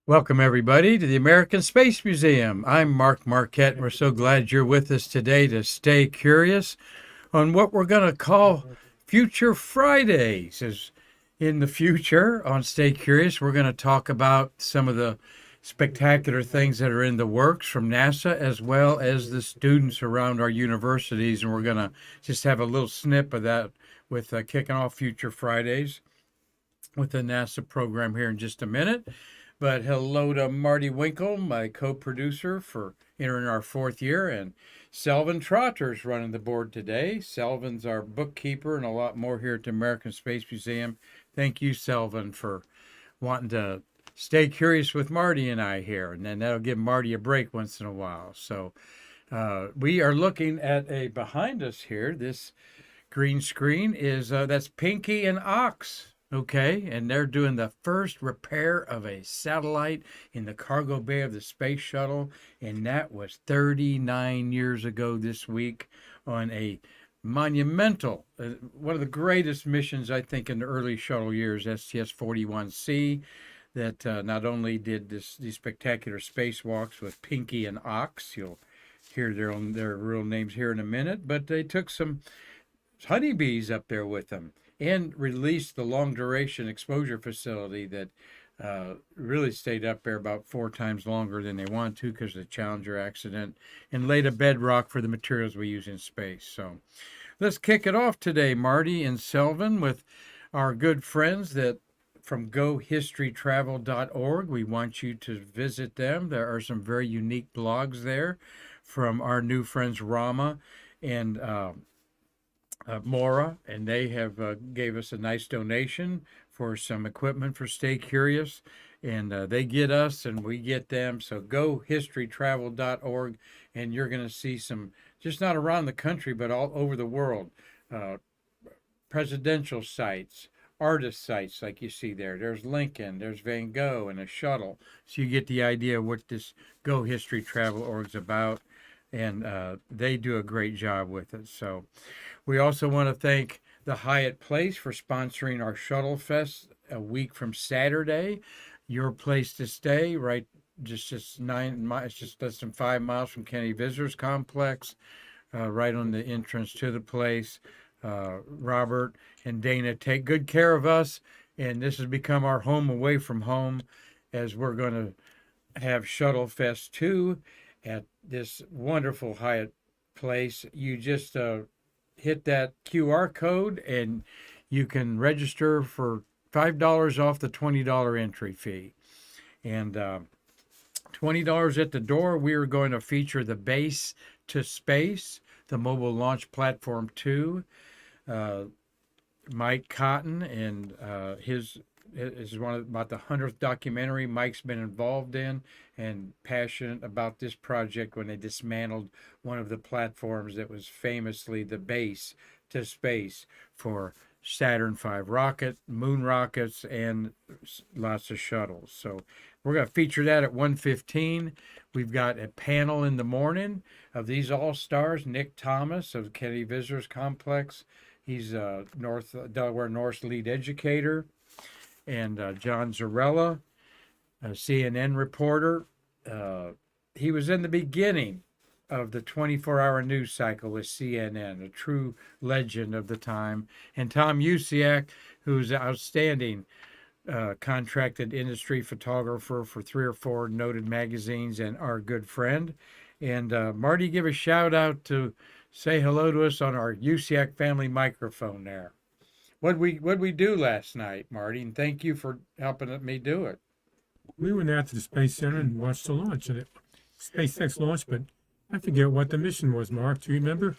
Welcome, everybody, to the American Space Museum. I'm Mark Marquette, and we're so glad you're with us today to stay curious on what we're going to call Future Fridays. As in the future, on Stay Curious, we're going to talk about some of the spectacular things that are in the works from NASA as well as the students around our universities. And we're going to just have a little snip of that with kicking off Future Fridays with the NASA program here in just a minute. But hello to Marty Winkle, my co-producer for entering our fourth year, and Selvin Trotter's running the board today. Selvin's our bookkeeper and a lot more here at the American Space Museum. Thank you, Selvin, for wanting to stay curious with Marty and I here, and then that'll give Marty a break once in a while. So we are looking at a behind us here. This green screen is that's Pinky and Ox. Okay, and they're doing the first repair of a satellite in the cargo bay of the space shuttle, and that was 39 years ago this week on a monumental, one of the greatest missions, I think, in the early shuttle years, STS-41C, that not only did these spectacular spacewalks with Pinky and Ox, you'll hear their real names here in a minute, but they took some honeybees up there with them and released the long duration exposure facility that really stayed up there about 4 times longer than they wanted to because of the Challenger accident, and laid a bedrock for the materials we use in space. So let's kick it off today, Marty and Selvin, with our good friends from gohistorytravel.org. We want you to visit them. There are some very unique blogs there from our new friends Rama and Mora, and they have gave us a nice donation for some equipment for Stay Curious, and they get us and we get them. So go historytravel.org, and you're going to see some, just not around the country, but all over the world, presidential sites, artist sites like you see there. There's Lincoln, there's Van Gogh, and a shuttle. So you get the idea of what this Go History Travel Org is about, and they do a great job with it. So we also want to thank the Hyatt Place for sponsoring our Shuttle Fest a week from Saturday. Your place to stay, right? Just 9 miles, just less than 5 miles from Kennedy Visitors Complex, right on the entrance to the place. Robert and Dana take good care of us, and this has become our home away from home, as we're going to have Shuttle Fest 2 at this wonderful Hyatt Place. You just hit that QR code and you can register for $5 off the $20 entry fee, and $20 at the door. We are going to feature the Base to Space, the Mobile Launch Platform 2. Mike Cotton and his is about the 100th documentary Mike's been involved in and passionate about this project when they dismantled one of the platforms that was famously the base to space for Saturn V rocket, moon rockets, and lots of shuttles. So we're going to feature that at 1:15. We've got a panel in the morning of these all-stars. Nick Thomas of Kennedy Visitors Complex. He's Delaware North's lead educator. And John Zarella, a CNN reporter. He was in the beginning of the 24-hour news cycle with CNN, a true legend of the time. And Tom Usiak, who's an outstanding contracted industry photographer for 3 or 4 noted magazines and our good friend. And Marty, give a shout out to say hello to us on our Usiak family microphone there. What'd we do last night, Marty? And thank you for helping me do it. We went out to the Space Center and watched the launch of it. SpaceX launch, but I forget what the mission was, Mark. Do you remember?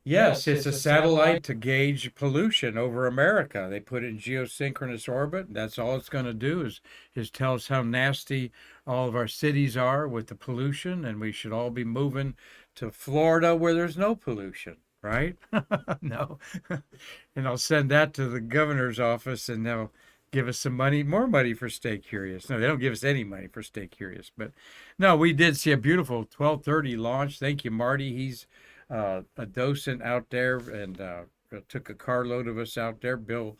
Yes, it's a satellite to gauge pollution over America. They put it in geosynchronous orbit. That's all it's going to do is tell us how nasty all of our cities are with the pollution, and we should all be moving to Florida where there's no pollution. Right? No. And I'll send that to the governor's office, and they'll give us some money, more money for Stay Curious. No, they don't give us any money for Stay Curious. But no, we did see a beautiful 12:30 launch. Thank you, Marty. He's a docent out there and took a carload of us out there. Bill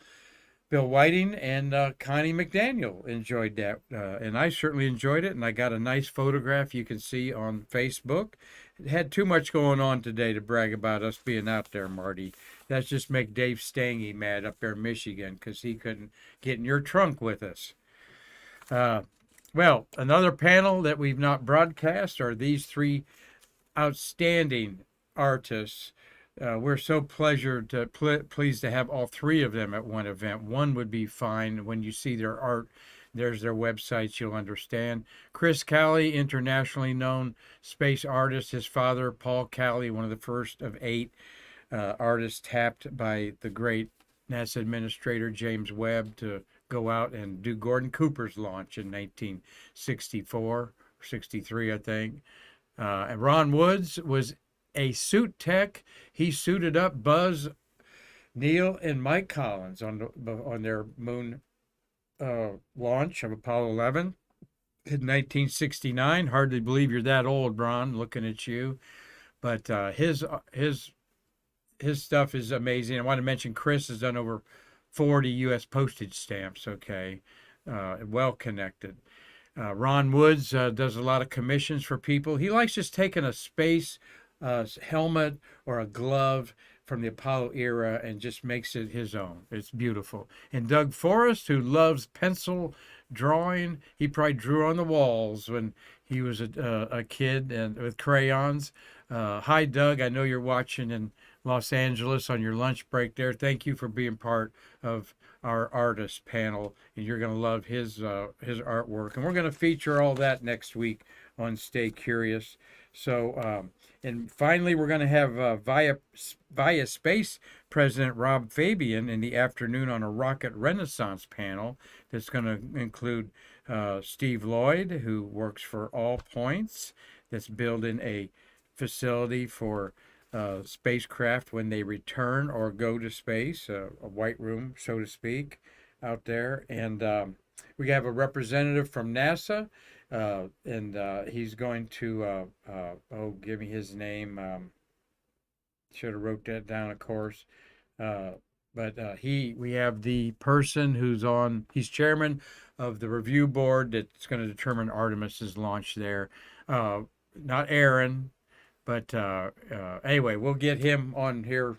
Bill Whiting and Connie McDaniel enjoyed that, and I certainly enjoyed it. And I got a nice photograph you can see on Facebook. It had too much going on today to brag about us being out there, Marty. That's just make Dave Stange mad up there in Michigan because he couldn't get in your trunk with us. Uh, well, another panel that we've not broadcast are these three outstanding artists. We're so pleased to have all three of them at one event. One would be fine. When you see their art, there's their websites, you'll understand. Chris Calley, internationally known space artist. His father, Paul Calley, one of the first of 8 artists tapped by the great NASA administrator James Webb to go out and do Gordon Cooper's launch in 1964 or 63, I think. And Ron Woods was a suit tech. He suited up Buzz, Neil, and Mike Collins on their moon launch of Apollo 11 in 1969. Hardly believe you're that old, Ron, looking at you. But his stuff is amazing. I want to mention Chris has done over 40 U.S. postage stamps, okay? Well connected. Ron Woods does a lot of commissions for people. He likes just taking a space helmet or a glove from the Apollo era and just makes it his own. It's beautiful. And Doug Forrest, who loves pencil drawing, he probably drew on the walls when he was a kid and with crayons. Hi, Doug. I know you're watching in Los Angeles on your lunch break there. Thank you for being part of our artist panel, and you're going to love his artwork. And we're going to feature all that next week on Stay Curious. So, and finally, we're going to have Via Space President Rob Fabian in the afternoon on a rocket renaissance panel that's going to include Steve Lloyd, who works for All Points, that's building a facility for spacecraft when they return or go to space, a white room, so to speak, out there. And we have a representative from NASA, and he's going to, give me his name. Should have wrote that down, of course. But we have the person he's chairman of the review board that's going to determine Artemis's launch there. Not Aaron, but anyway, we'll get him on here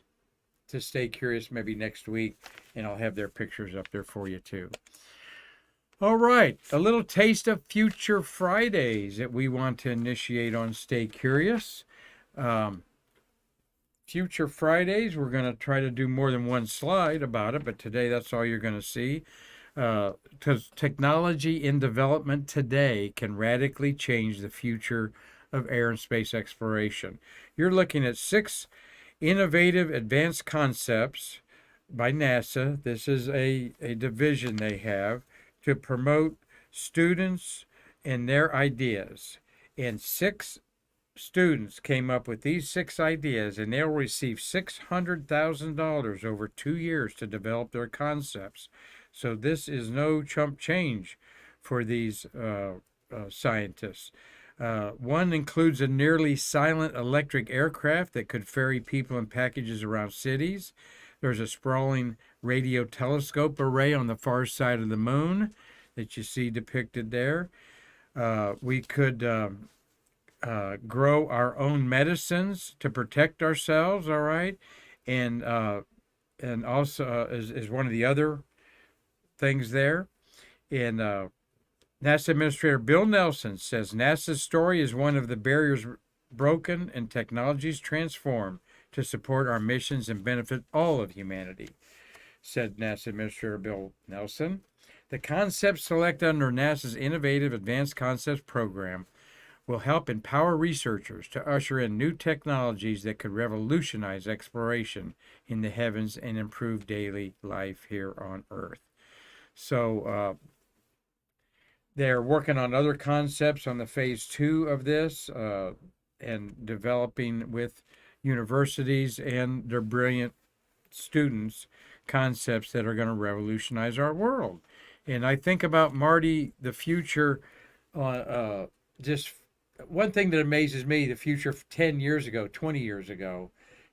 to Stay Curious maybe next week, and I'll have their pictures up there for you too. All right, a little taste of future Fridays that we want to initiate on Stay Curious. Future Fridays, we're going to try to do more than one slide about it, but today that's all you're going to see. Because technology in development today can radically change the future of air and space exploration. You're looking at 6 innovative advanced concepts by NASA. This is a division they have to promote students and their ideas. And 6 students came up with these 6 ideas, and they'll receive $600,000 over 2 years to develop their concepts. So this is no chump change for these scientists. One includes a nearly silent electric aircraft that could ferry people and packages around cities. There's a sprawling radio telescope array on the far side of the moon that you see depicted there. We could grow our own medicines to protect ourselves, all right? And also is one of the other things there. And NASA Administrator Bill Nelson says NASA's story is one of the barriers broken and technologies transformed to support our missions and benefit all of humanity, said NASA Administrator Bill Nelson. The concepts selected under NASA's Innovative Advanced Concepts Program will help empower researchers to usher in new technologies that could revolutionize exploration in the heavens and improve daily life here on Earth. So they're working on other concepts on the phase 2 of this and developing with universities and their brilliant students concepts that are going to revolutionize our world. And I think about, Marty, the future, just one thing that amazes me, the future 10 years ago, 20 years ago,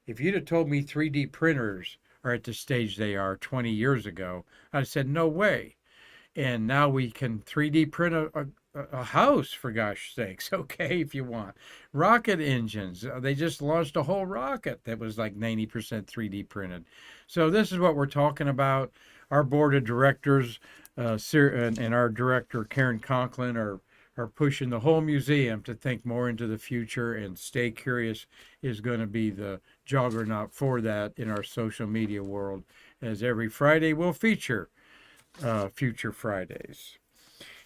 if you'd have told me 3D printers are at the stage they are 20 years ago. I said, no way. And now we can 3D print a house, for gosh sakes, okay, if you want. Rocket engines. They just launched a whole rocket that was like 90% 3D printed. So this is what we're talking about. Our board of directors and our director, Karan Conklin, are pushing the whole museum to think more into the future, and Stay Curious is going to be the juggernaut for that in our social media world, as every Friday will feature Future Fridays.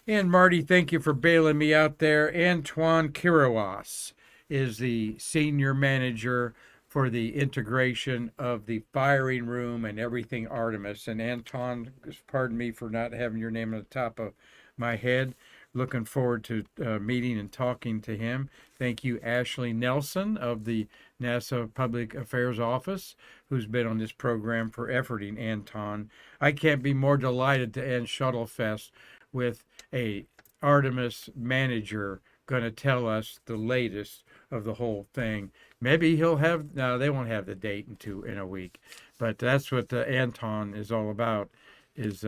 And Marty, thank you for bailing me out there. Antoine Kirawas is the senior manager for the integration of the firing room and everything Artemis. And Anton, pardon me for not having your name on the top of my head. Looking forward to meeting and talking to him. Thank you, Ashley Nelson of the NASA Public Affairs Office, who's been on this program for efforting Anton. I can't be more delighted to end Shuttle Fest with a Artemis manager going to tell us the latest of the whole thing. Maybe he'll have, no, they won't have the date in a week, but that's what Anton is all about, is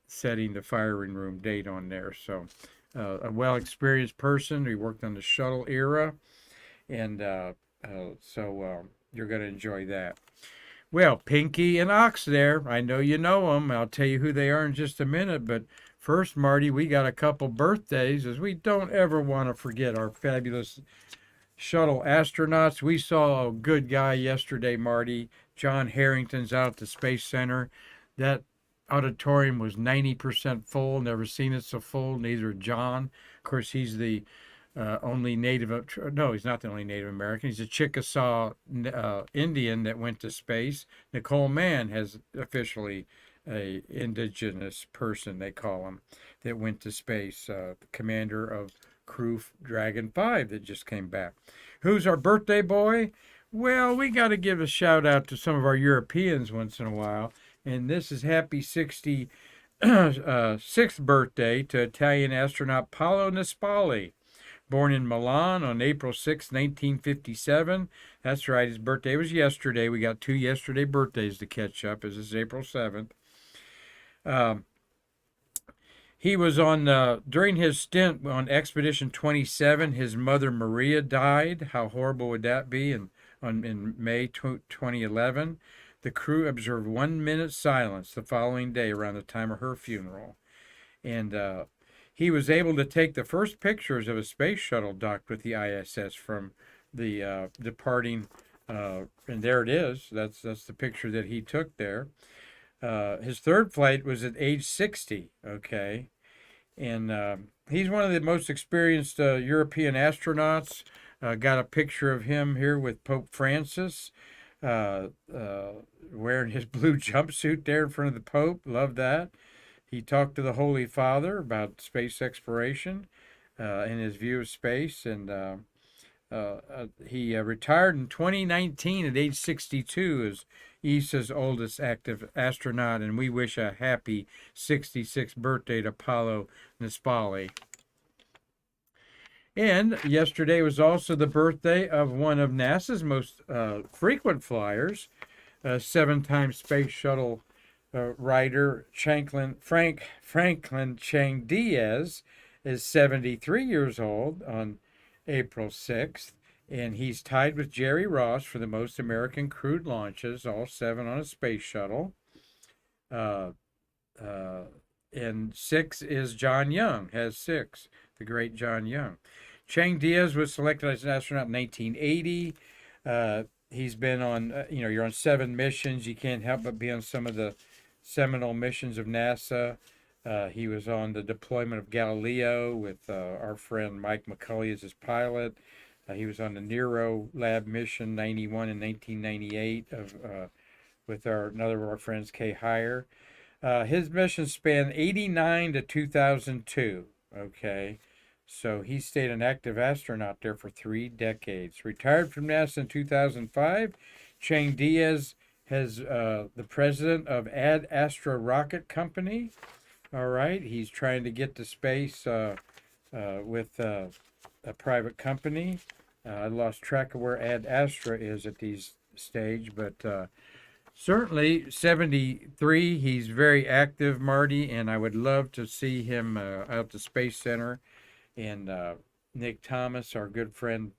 setting the firing room date on there. So a well-experienced person. He worked on the shuttle era, and so you're going to enjoy that. Well, Pinky and Ox there. I know you know them. I'll tell you who they are in just a minute, but first, Marty, we got a couple birthdays, as we don't ever want to forget our fabulous shuttle astronauts. We saw a good guy yesterday, Marty. John Harrington's out at the Space Center. That auditorium was 90% full. Never seen it so full. Neither John. Of course, he's the only no, he's not the only Native American. He's a Chickasaw Indian that went to space. Nicole Mann has officially a indigenous person, they call him, that went to space. Commander of Crew Dragon 5 that just came back. Who's our birthday boy? Well, we got to give a shout out to some of our Europeans once in a while. And this is happy 66th birthday to Italian astronaut Paolo Nespoli. Born in Milan on April 6, 1957. That's right, his birthday was yesterday. We got 2 yesterday birthdays to catch up, as it's April 7th. He was on, during his stint on Expedition 27, his mother Maria died. How horrible would that be? In May 2011. The crew observed 1 minute silence the following day around the time of her funeral. And he was able to take the first pictures of a space shuttle docked with the ISS from the departing, and there it is. That's the picture that he took there. His third flight was at age 60, okay? And he's one of the most experienced European astronauts. Got a picture of him here with Pope Francis, wearing his blue jumpsuit there in front of the Pope. Love that. He talked to the Holy Father about space exploration and his view of space. And he retired in 2019 at age 62 as ESA's oldest active astronaut. And we wish a happy 66th birthday to Paolo Nespoli. And yesterday was also the birthday of one of NASA's most frequent flyers, 7-time Space Shuttle writer Franklin Chang Diaz is 73 years old on April 6th, and he's tied with Jerry Ross for the most American crewed launches, all 7 on a space shuttle. And 6 is John Young, has 6, the great John Young. Chang Diaz was selected as an astronaut in 1980. He's been on, you're on 7 missions. You can't help but be on some of the seminal missions of NASA. He was on the deployment of Galileo with our friend Mike McCulley as his pilot. He was on the Nero Lab mission 91 and 1998 with another of our friends, Kay Heyer. His mission spanned 89 to 2002. Okay. So he stayed an active astronaut there for 3 decades. Retired from NASA in 2005. Chang Diaz has the president of Ad Astra Rocket Company. All right, he's trying to get to space with a private company. I lost track of where Ad Astra is at these stage, but Certainly, 73. He's very active, Marty, and I would love to see him out at the Space Center. And Nick Thomas, our good friend,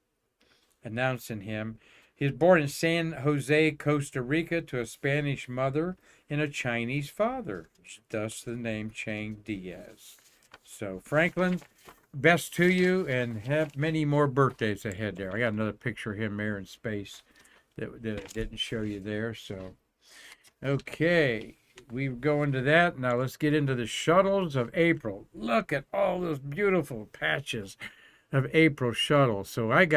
announcing him. He was born in San Jose, Costa Rica, to a Spanish mother and a Chinese father, thus the name Chang Diaz. So, Franklin, best to you, and have many more birthdays ahead there. I got another picture of him there in space that I didn't show you there. So, okay, we go into that. Now let's get into the shuttles of April. Look at all those beautiful patches of April Shuttle. So I'm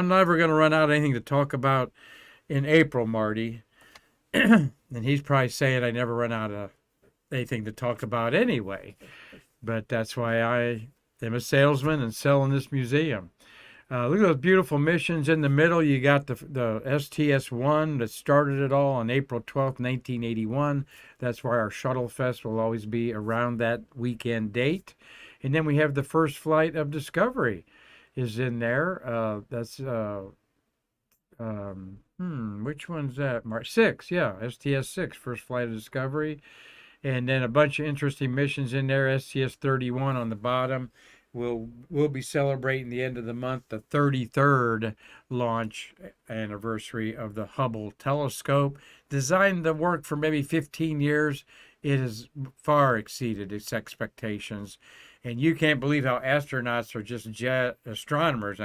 never going to run out of anything to talk about in April, Marty. And he's probably saying I never run out of anything to talk about anyway. But that's why I am a salesman and selling this museum. Look at those beautiful missions in the middle. You got the STS-1 that started it all on April 12th, 1981. That's why our Shuttle Fest will always be around that weekend date. And then we have the first flight of Discovery is in there. Which one's that? March 6, yeah, STS-6, first flight of Discovery. And then a bunch of interesting missions in there. STS-31 on the bottom. We'll be celebrating the end of the month, the 33rd launch anniversary of the Hubble telescope. Designed to work for maybe 15 years. It has far exceeded its expectations. And you can't believe how astronauts or just astronomers,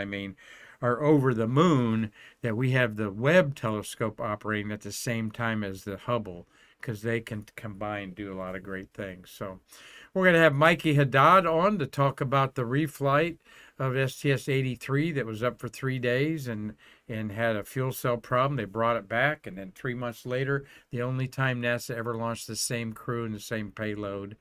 are over the moon that we have the Webb telescope operating at the same time as the Hubble, because they can combine, do a lot of great things. So we're going to have Mikey Haddad on to talk about the reflight of STS-83 that was up for 3 days and had a fuel cell problem. They brought it back, and then 3 months later, the only time NASA ever launched the same crew and the same payload.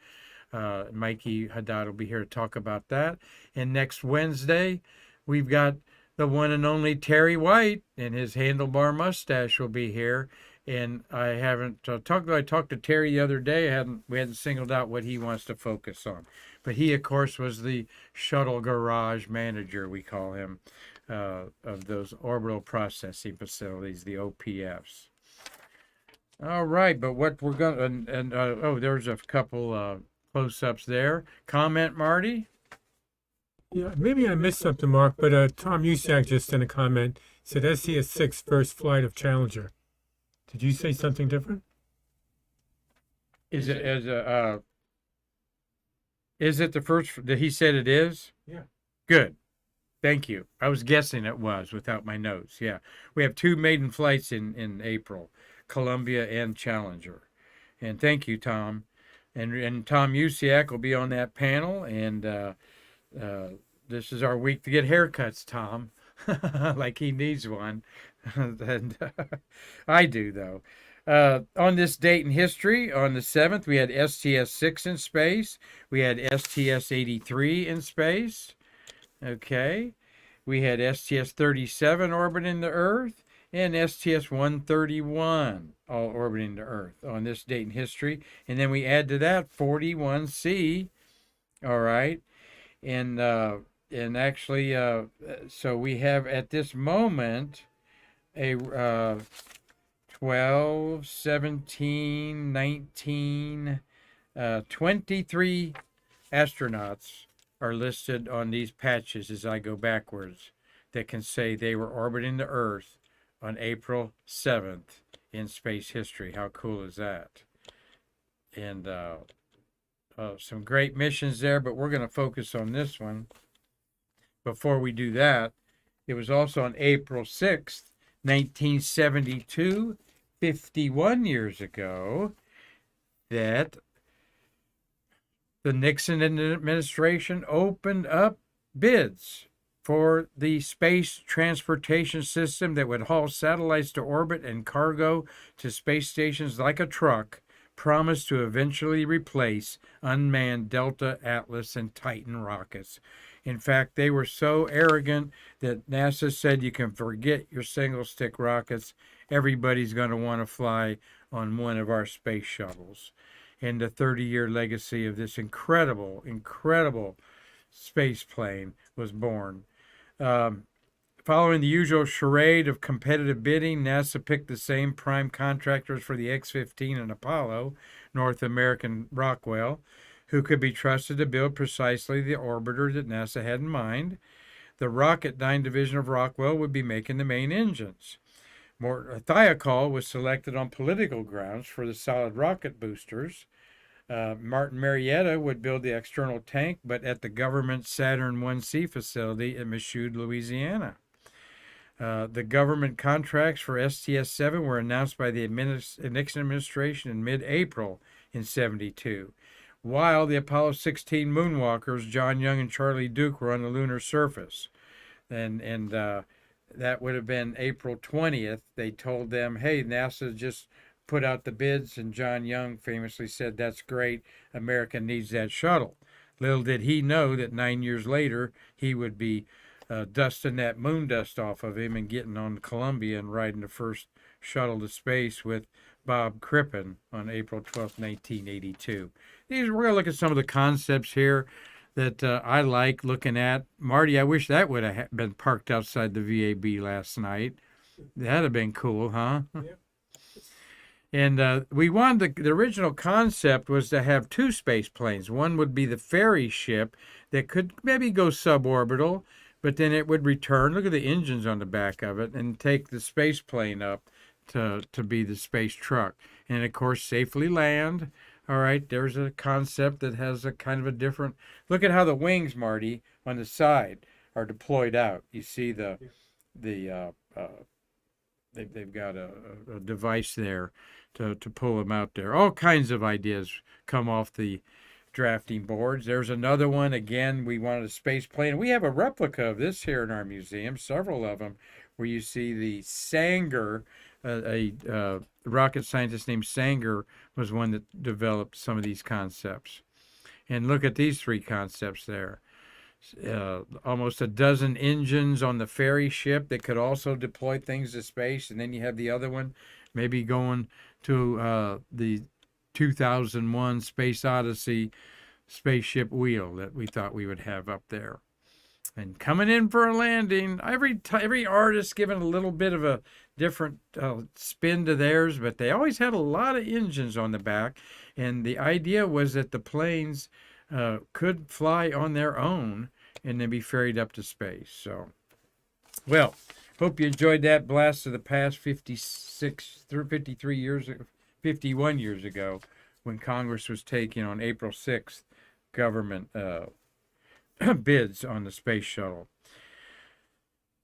Mikey Haddad will be here to talk about that. And next Wednesday, we've got the one and only Terry White, and his handlebar mustache will be here. And I haven't I talked to Terry the other day. We hadn't singled out what he wants to focus on. But he, of course, was the shuttle garage manager, we call him, of those orbital processing facilities, the OPFs. All right, but what we're going to, there's a couple close-ups there. Comment, Marty? Yeah, maybe I missed something, Mark, but Tom Usak just sent a comment. Said STS-6 first flight of Challenger. Did you say something different? Is it the first that he said it is? Yeah. Good. Thank you. I was guessing it was without my notes. Yeah. We have 2 maiden flights in April, Columbia and Challenger. And thank you, Tom. And Tom Usiak will be on that panel. And this is our week to get haircuts, Tom. Like he needs one. And I do, though. On this date in history, on the 7th, we had STS-6 in space. We had STS-83 in space. Okay. We had STS-37 orbiting the Earth and STS-131 all orbiting the Earth on this date in history. And then we add to that 41C. All right. And actually, so we have at this moment a 12, 17, 19, 23 astronauts are listed on these patches as I go backwards that can say they were orbiting the Earth on April 7th in space history. How cool is that? And some great missions there, but we're going to focus on this one. Before we do that, it was also on April 6th, 1972, 51 years ago, that the Nixon administration opened up bids for the space transportation system that would haul satellites to orbit and cargo to space stations like a truck, promised to eventually replace unmanned Delta, Atlas, and Titan rockets. In fact, they were so arrogant that NASA said you can forget your single-stick rockets. Everybody's going to want to fly on one of our space shuttles. And the 30-year legacy of this incredible, incredible space plane was born. Following the usual charade of competitive bidding, NASA picked the same prime contractors for the X-15 and Apollo, North American Rockwell, who could be trusted to build precisely the orbiter that NASA had in mind. The Rocketdyne division of Rockwell would be making the main engines. Thiokol was selected on political grounds for the solid rocket boosters. Martin Marietta would build the external tank, but at the government Saturn 1C facility in Michoud, Louisiana. The government contracts for STS-7 were announced by the Nixon administration in mid-April in 1972, while the Apollo 16 moonwalkers, John Young and Charlie Duke, were on the lunar surface. And that would have been April 20th. They told them, hey, NASA just put out the bids, and John Young famously said, that's great, America needs that shuttle. Little did he know that 9 years later, he would be dusting that moon dust off of him and getting on Columbia and riding the first shuttle to space with Bob Crippen on April 12, 1982. We're going to look at some of the concepts here that I like looking at. Marty, I wish that would have been parked outside the VAB last night. That'd have been cool, huh? Yeah. And we wanted the original concept was to have two space planes. One would be the ferry ship that could maybe go suborbital, but then it would return. Look at the engines on the back of it, and take the space plane up to be the space truck. And of course, safely land. All right, there's a concept that has a kind of a different. Look at how the wings, Marty, on the side are deployed out. You see they've got a device there to pull them out there. All kinds of ideas come off the drafting boards. There's another one. Again, we wanted a space plane. We have a replica of this here in our museum, several of them, where you see the Sanger, a rocket scientist named Sanger was one that developed some of these concepts. And look at these three concepts there. Almost a dozen engines on the ferry ship that could also deploy things to space. And then you have the other one, maybe going to the 2001 Space Odyssey spaceship wheel that we thought we would have up there. And coming in for a landing, every artist given a little bit of a different spin to theirs, but they always had a lot of engines on the back. And the idea was that the planes could fly on their own and then be ferried up to space. So, well, hope you enjoyed that blast of the past 51 years ago, when Congress was taking on April 6th government bids on the space shuttle.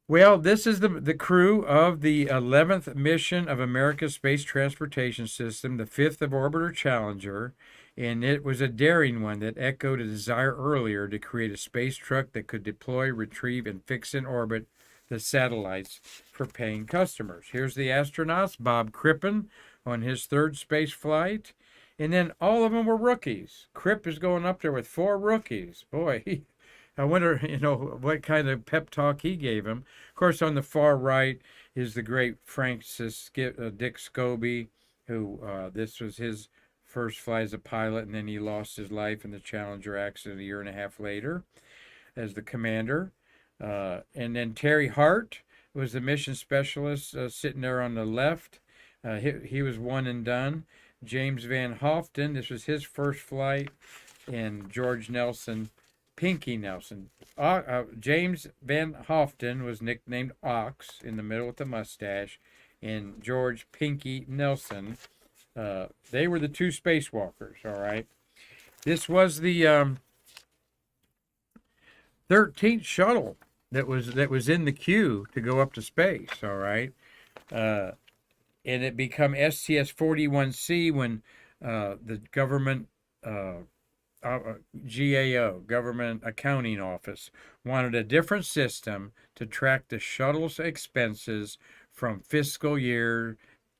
Well, this is the crew of the 11th mission of America's Space Transportation System, the 5th of Orbiter Challenger, and it was a daring one that echoed a desire earlier to create a space truck that could deploy, retrieve, and fix in orbit the satellites for paying customers. Here's the astronauts, Bob Crippen on his third space flight, and then all of them were rookies. Cripp is going up there with 4 rookies. Boy, I wonder, what kind of pep talk he gave him. Of course, on the far right is the great Dick Scobie, who this was his first flight as a pilot, and then he lost his life in the Challenger accident a year and a half later as the commander. And then Terry Hart was the mission specialist sitting there on the left. He was one and done. James Van Hoften, this was his first flight, and George Nelson, Pinky Nelson. James Van Hoften was nicknamed Ox in the middle with the mustache, and George Pinky Nelson, they were the 2 spacewalkers, all right? This was the 13th shuttle that was in the queue to go up to space, all right? And it become STS-41C when the government GAO, Government Accounting Office, wanted a different system to track the shuttle's expenses from fiscal year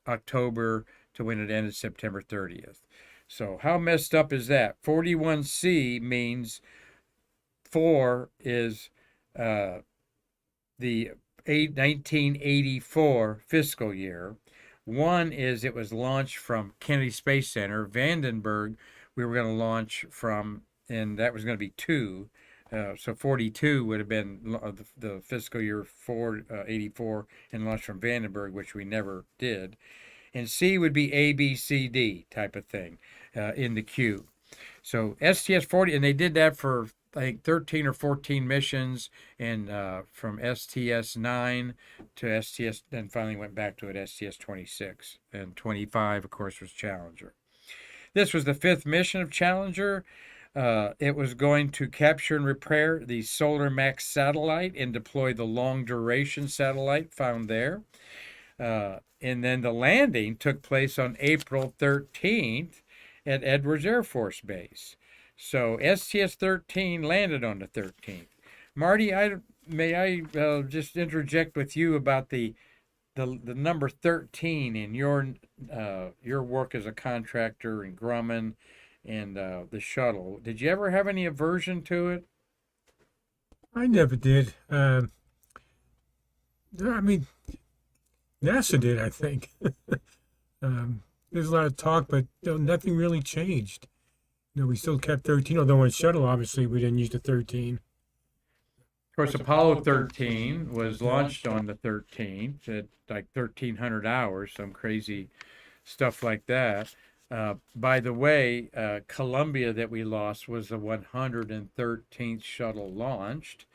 October to when it ended September 30th. So how messed up is that? 41C means 4 is the 1984 fiscal year. 1 is it was launched from Kennedy Space Center. Vandenberg, we were going to launch from, and that was going to be 2. So 42 would have been the fiscal year 84 and launched from Vandenberg, which we never did. And C would be A, B, C, D type of thing in the queue. So STS-40, and they did that for I think 13 or 14 missions, and from STS-9 to STS, then finally went back to it STS-26, and 25, of course, was Challenger. This was the 5th mission of Challenger. It was going to capture and repair the Solar Max satellite and deploy the long duration satellite found there. And then the landing took place on April 13th at Edwards Air Force Base. So STS-13 landed on the 13th. Marty, may I just interject with you about the number 13 in your work as a contractor in Grumman and the shuttle. Did you ever have any aversion to it? I never did. I mean, NASA did, I think. There's a lot of talk, but nothing really changed. We still kept 13, although on shuttle, obviously, we didn't use the 13. Of course, Apollo 13 was launched on the 13th at like 1,300 hours, some crazy stuff like that. By the way, Columbia that we lost was the 113th shuttle launched.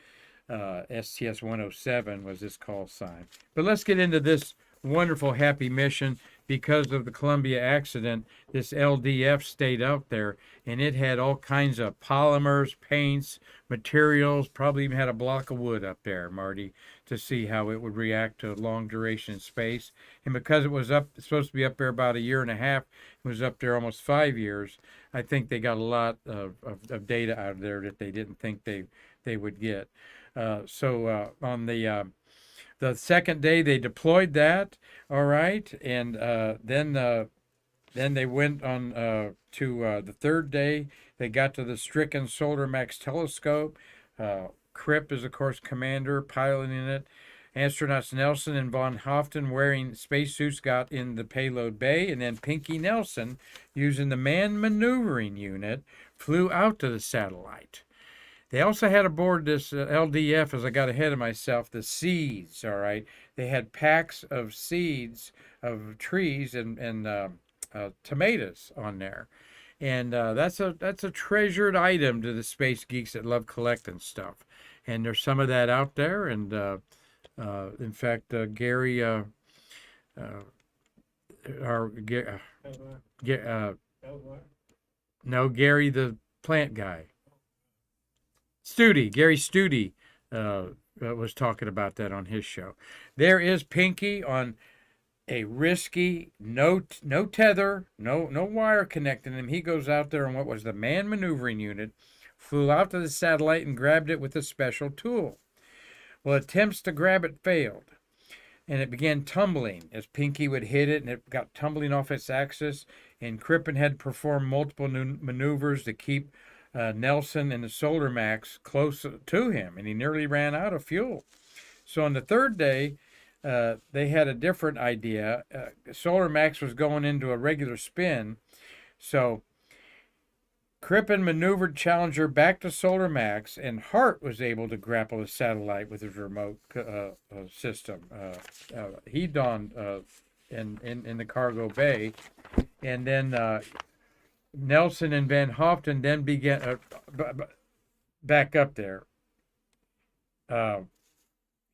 STS-107 was its call sign. But let's get into this wonderful, happy mission. Because of the Columbia accident, this LDF stayed out there, and it had all kinds of polymers, paints, materials, probably even had a block of wood up there, Marty, to see how it would react to long duration space. And because it was supposed to be up there about a year and a half, it was up there almost 5 years. I think they got a lot of data out of there that they didn't think they would get. So on the second day they deployed that, all right, and then they went on to the third day. They got to the Stricken Solar Max telescope. Kripp is, of course, commander, piloting it. Astronauts Nelson and von Hoften, wearing spacesuits, got in the payload bay, and then Pinky Nelson, using the manned maneuvering unit, flew out to the satellite. They also had aboard this LDF, as I got ahead of myself, the seeds, all right? They had packs of seeds of trees and tomatoes on there. And that's a treasured item to the space geeks that love collecting stuff. And there's some of that out there. And in fact, Gary, Gary the plant guy. Gary Studi was talking about that on his show. There is Pinky on a risky, no tether, no wire connecting him. He goes out there on what was the manned maneuvering unit, flew out to the satellite and grabbed it with a special tool. Well, attempts to grab it failed, and it began tumbling as Pinky would hit it, and it got tumbling off its axis, and Crippen had to perform multiple maneuvers to keep Nelson and the Solar Max close to him, and he nearly ran out of fuel. So on the third day, they had a different idea. Solar Max was going into a regular spin, so Crippen maneuvered Challenger back to Solar Max, and Hart was able to grapple the satellite with his remote system. He donned in the cargo bay, and then Nelson and Van Hoften then began back up there.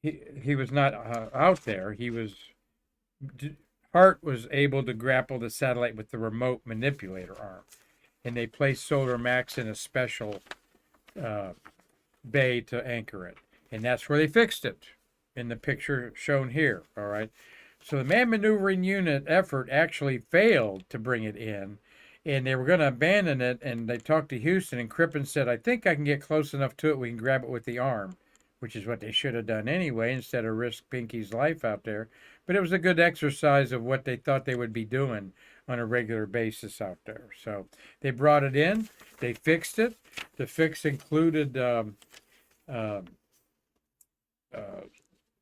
He was not out there. Hart was able to grapple the satellite with the remote manipulator arm, and they placed Solar Max in a special bay to anchor it, and that's where they fixed it in the picture shown here. All right, so the manned maneuvering unit effort actually failed to bring it in, and they were going to abandon it, and they talked to Houston, and Crippen said, I think I can get close enough to it, we can grab it with the arm, which is what they should have done anyway, instead of risk Pinky's life out there. But it was a good exercise of what they thought they would be doing on a regular basis out there. So they brought it in, they fixed it. The fix included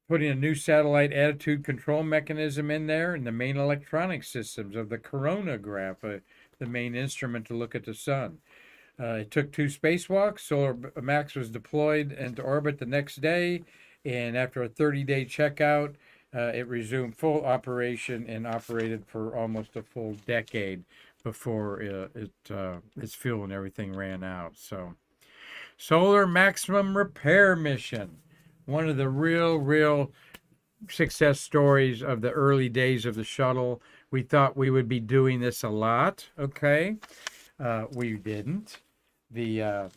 putting a new satellite attitude control mechanism in there, and the main electronic systems of the coronagraph, the main instrument to look at the sun. It took 2 spacewalks. Solar Max was deployed into orbit the next day, and after a 30-day checkout, it resumed full operation and operated for almost a full decade before its fuel and everything ran out. So, Solar Maximum Repair Mission, one of the real success stories of the early days of the shuttle. We thought we would be doing this a lot, okay? We didn't. The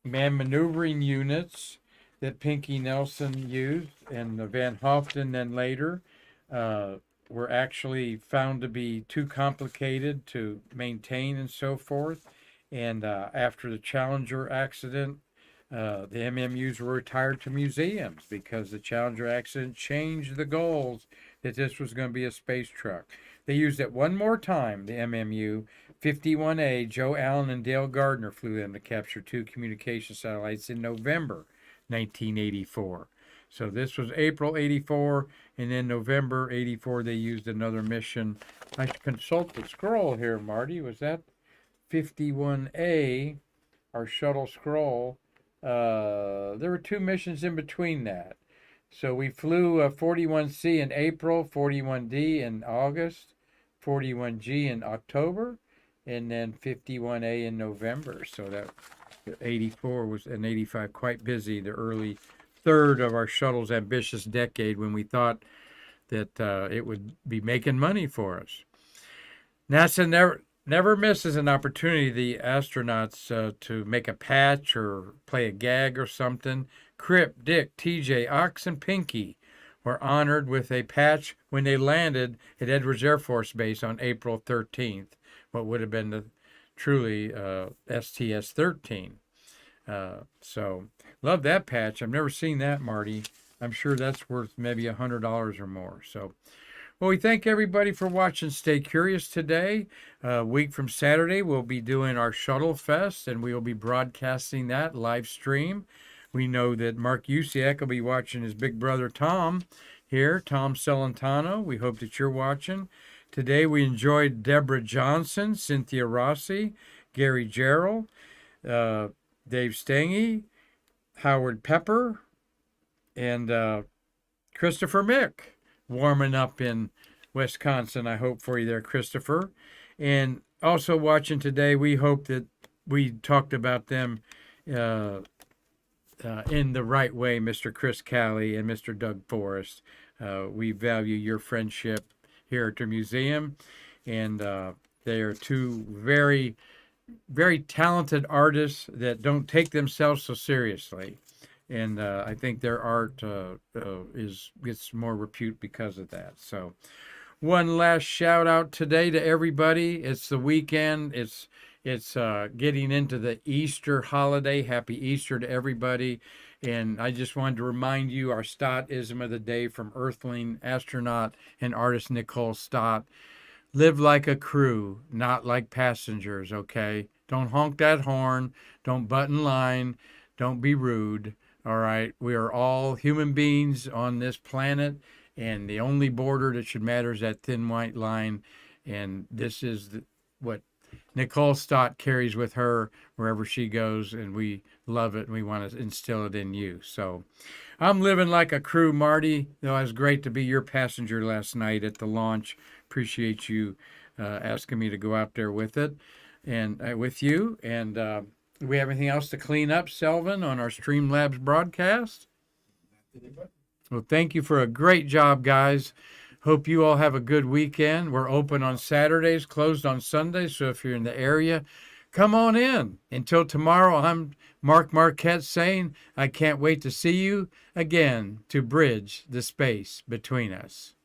man maneuvering units that Pinky Nelson used and Van Hoften then later were actually found to be too complicated to maintain and so forth. And after the Challenger accident, the MMUs were retired to museums because the Challenger accident changed the goals that this was going to be a space truck. They used it one more time, the MMU 51A. Joe Allen and Dale Gardner flew them to capture 2 communication satellites in November 1984. So this was April 84, and then November 84 they used another mission. I should consult the scroll here, Marty. Was that 51A, our shuttle scroll? There were 2 missions in between that. So we flew 41C in April, 41D in August, 41G in October, and then 51A in November. So that 84 was and 85 quite busy, the early third of our shuttle's ambitious decade when we thought that it would be making money for us. NASA never misses an opportunity, the astronauts, to make a patch or play a gag or something. Crip, Dick, TJ, Ox, and Pinky were honored with a patch when they landed at Edwards Air Force Base on April 13th, what would have been the truly STS-13. So, love that patch. I've never seen that, Marty. I'm sure that's worth maybe $100 or more. So, well, we thank everybody for watching Stay Curious today. A week from Saturday, we'll be doing our Shuttle Fest, and we will be broadcasting that live stream. We know that Mark Usiak will be watching his big brother Tom here, Tom Celentano. We hope that you're watching. Today we enjoyed Deborah Johnson, Cynthia Rossi, Gary Gerald, Dave Stange, Howard Pepper, and Christopher Mick warming up in Wisconsin. I hope for you there, Christopher. And also watching today, we hope that we talked about them in the right way, Mr. Chris Calley and Mr. Doug Forrest. We value your friendship here at the museum, and they are 2 very, very talented artists that don't take themselves so seriously. And I think their art gets more repute because of that. So one last shout out today to everybody. It's the weekend. It's getting into the Easter holiday. Happy Easter to everybody. And I just wanted to remind you our Stott-ism of the day from Earthling astronaut and artist Nicole Stott. Live like a crew, not like passengers, okay? Don't honk that horn. Don't butt in line. Don't be rude, all right? We are all human beings on this planet, and the only border that should matter is that thin white line. And this is what Nicole Stott carries with her wherever she goes, and we love it, and we want to instill it in you. So I'm living like a crew, Marty. Though it was great to be your passenger last night at the launch. Appreciate you asking me to go out there with it and with you. And do we have anything else to clean up, Selvin, on our Streamlabs broadcast? Well, thank you for a great job, guys. Hope you all have a good weekend. We're open on Saturdays, closed on Sundays, so if you're in the area, come on in. Until tomorrow, I'm Mark Marquette saying I can't wait to see you again to bridge the space between us.